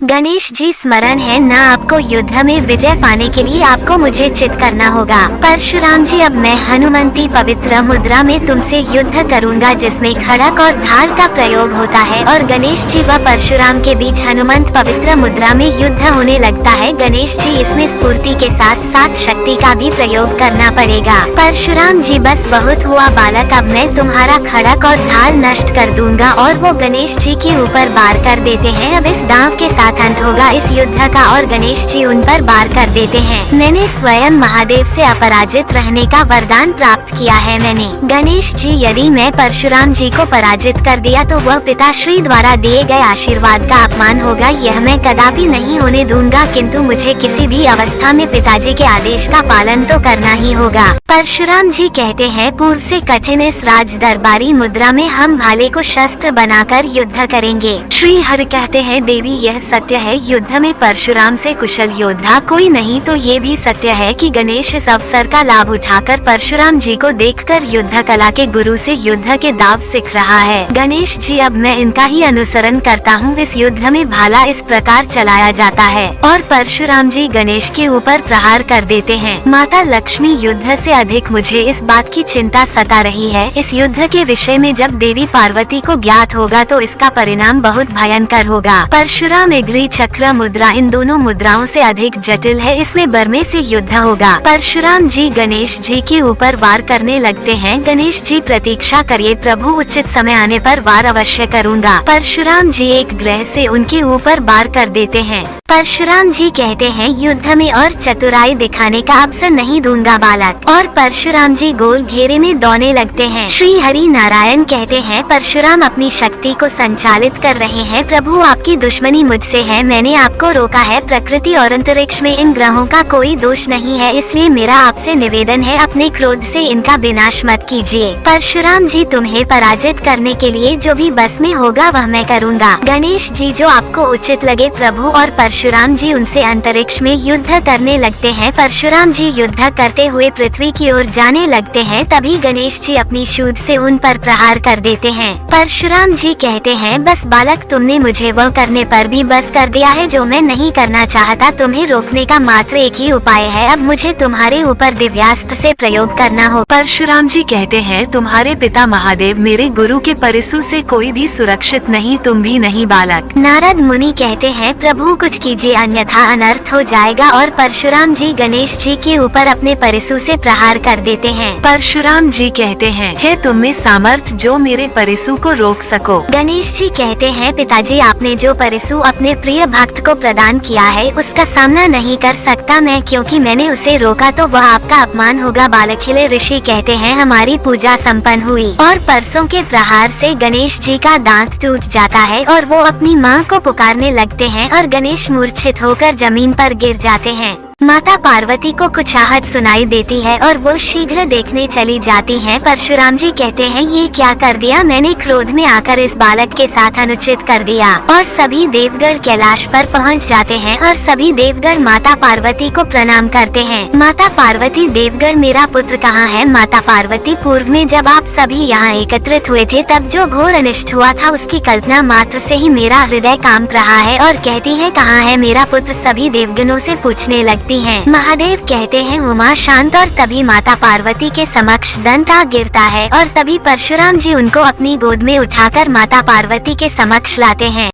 गणेश जी स्मरण है न आपको युद्ध में विजय पाने के लिए आपको मुझे चित करना होगा। परशुराम जी, अब मैं हनुमंती पवित्र मुद्रा में तुमसे युद्ध करूंगा जिसमें खड़क और ढाल का प्रयोग होता है। और गणेश जी व परशुराम के बीच हनुमंत पवित्र मुद्रा में युद्ध होने लगता है। गणेश जी, इसमें स्फूर्ति के साथ साथ शक्ति का भी प्रयोग करना पड़ेगा। परशुराम जी, बस बहुत हुआ बालक, अब मैं तुम्हारा खड़क और ढाल नष्ट कर दूंगा। और वो गणेश जी के ऊपर वार कर देते हैं। अब इस दांव के साथ अंत होगा इस युद्ध का और गणेश जी उन पर वार कर देते हैं। मैंने स्वयं महादेव से अपराजित रहने का वरदान प्राप्त किया है। मैंने गणेश जी, यदि मैं परशुराम जी को पराजित कर दिया तो वह पिताश्री द्वारा दिए गए आशीर्वाद का अपमान होगा। यह मैं कदापि नहीं होने दूंगा, किंतु मुझे किसी भी अवस्था में पिताजी के आदेश का पालन तो करना ही होगा। परशुराम जी कहते हैं, पूर्व से कठिन इस राज दरबारी मुद्रा में हम भाले को शस्त्र बनाकर युद्ध करेंगे। श्री हरि कहते हैं, देवी यह सत्य है, युद्ध में परशुराम से कुशल योद्धा कोई नहीं। तो ये भी सत्य है कि गणेश इस अवसर का लाभ उठाकर परशुराम जी को देखकर युद्ध कला के गुरु से युद्ध के दाव सीख रहा है। गणेश जी, अब मैं इनका ही अनुसरण करता हूँ। इस युद्ध में भाला इस प्रकार चलाया जाता है और परशुराम जी गणेश के ऊपर प्रहार कर देते हैं। माता लक्ष्मी, युद्ध से अधिक मुझे इस बात की चिंता सता रही है। इस युद्ध के विषय में जब देवी पार्वती को ज्ञात होगा तो इसका परिणाम बहुत भयंकर होगा। परशुराम अग्नि चक्र मुद्रा इन दोनों मुद्राओं से अधिक जटिल है। इसमें बर्मे से युद्ध होगा। परशुराम जी गणेश जी के ऊपर वार करने लगते हैं। गणेश जी, प्रतीक्षा करिए प्रभु, उचित समय आने पर वार अवश्य करूंगा। परशुराम जी एक ग्रह से उनके ऊपर वार कर देते हैं। परशुराम जी कहते हैं, युद्ध में और चतुराई दिखाने का अवसर नहीं दूंगा बालक। और परशुराम जी गोल घेरे में दौड़ने लगते हैं। श्री हरि नारायण कहते हैं, परशुराम अपनी शक्ति को संचालित कर रहे हैं। प्रभु, आपकी दुश्मनी मुझसे है, मैंने आपको रोका है। प्रकृति और अंतरिक्ष में इन ग्रहों का कोई दोष नहीं है, इसलिए मेरा आपसे निवेदन है, अपने क्रोध से इनका विनाश मत कीजिए। परशुराम जी, तुम्हें पराजित करने के लिए जो भी बस में होगा वह मैं करूँगा। गणेश जी, जो आपको उचित लगे प्रभु। और परशुराम जी उनसे अंतरिक्ष में युद्ध करने लगते हैं। परशुराम जी युद्ध करते हुए पृथ्वी की ओर जाने लगते हैं। तभी गणेश जी अपनी शूल से उन पर प्रहार कर देते हैं। परशुराम जी कहते हैं, बस बालक, तुमने मुझे वह करने पर भी बस कर दिया है जो मैं नहीं करना चाहता। तुम्हें रोकने का मात्र एक ही उपाय है, अब मुझे तुम्हारे ऊपर दिव्यास्त्र से प्रयोग करना हो। परशुराम जी कहते हैं, तुम्हारे पिता महादेव मेरे गुरु के परिसु से कोई भी सुरक्षित नहीं, तुम भी नहीं बालक। नारद मुनि कहते हैं, प्रभु कुछ कीजिए अन्यथा अनर्थ हो जाएगा। और परशुराम जी गणेश जी के ऊपर अपने परिसु से प्रहार कर देते हैं। परशुराम जी कहते हैं, हे तुम में सामर्थ्य जो मेरे परिसु को रोक सको। गणेश जी कहते हैं, पिताजी आपने जो परिसु अपने प्रिय भक्त को प्रदान किया है उसका सामना नहीं कर सकता मैं, क्योंकि मैंने उसे रोका तो वह आपका अपमान होगा। बालखिले ऋषि कहते हैं, हमारी पूजा संपन्न हुई और परसों के प्रहार से गणेश जी का दांत टूट जाता है और वो अपनी माँ को पुकारने लगते हैं और गणेश मूर्छित होकर जमीन पर गिर जाते हैं। माता पार्वती को कुछ आहट सुनाई देती है और वो शीघ्र देखने चली जाती हैं। परशुराम जी कहते हैं, ये क्या कर दिया मैंने, क्रोध में आकर इस बालक के साथ अनुचित कर दिया। और सभी देवगण कैलाश पर पहुंच जाते हैं और सभी देवगण माता पार्वती को प्रणाम करते हैं। माता पार्वती, देवगण मेरा पुत्र कहाँ है? माता पार्वती, पूर्व में जब आप सभी यहाँ एकत्रित हुए थे तब जो घोर अनिष्ट हुआ था उसकी कल्पना मात्र से ही मेरा हृदय कांप रहा है। और कहती है, कहाँ है मेरा पुत्र? सभी देवगणों से पूछने लगती हैं। महादेव कहते हैं, उमा शांत। और तभी माता पार्वती के समक्ष दंता गिरता है और तभी परशुराम जी उनको अपनी गोद में उठाकर माता पार्वती के समक्ष लाते हैं।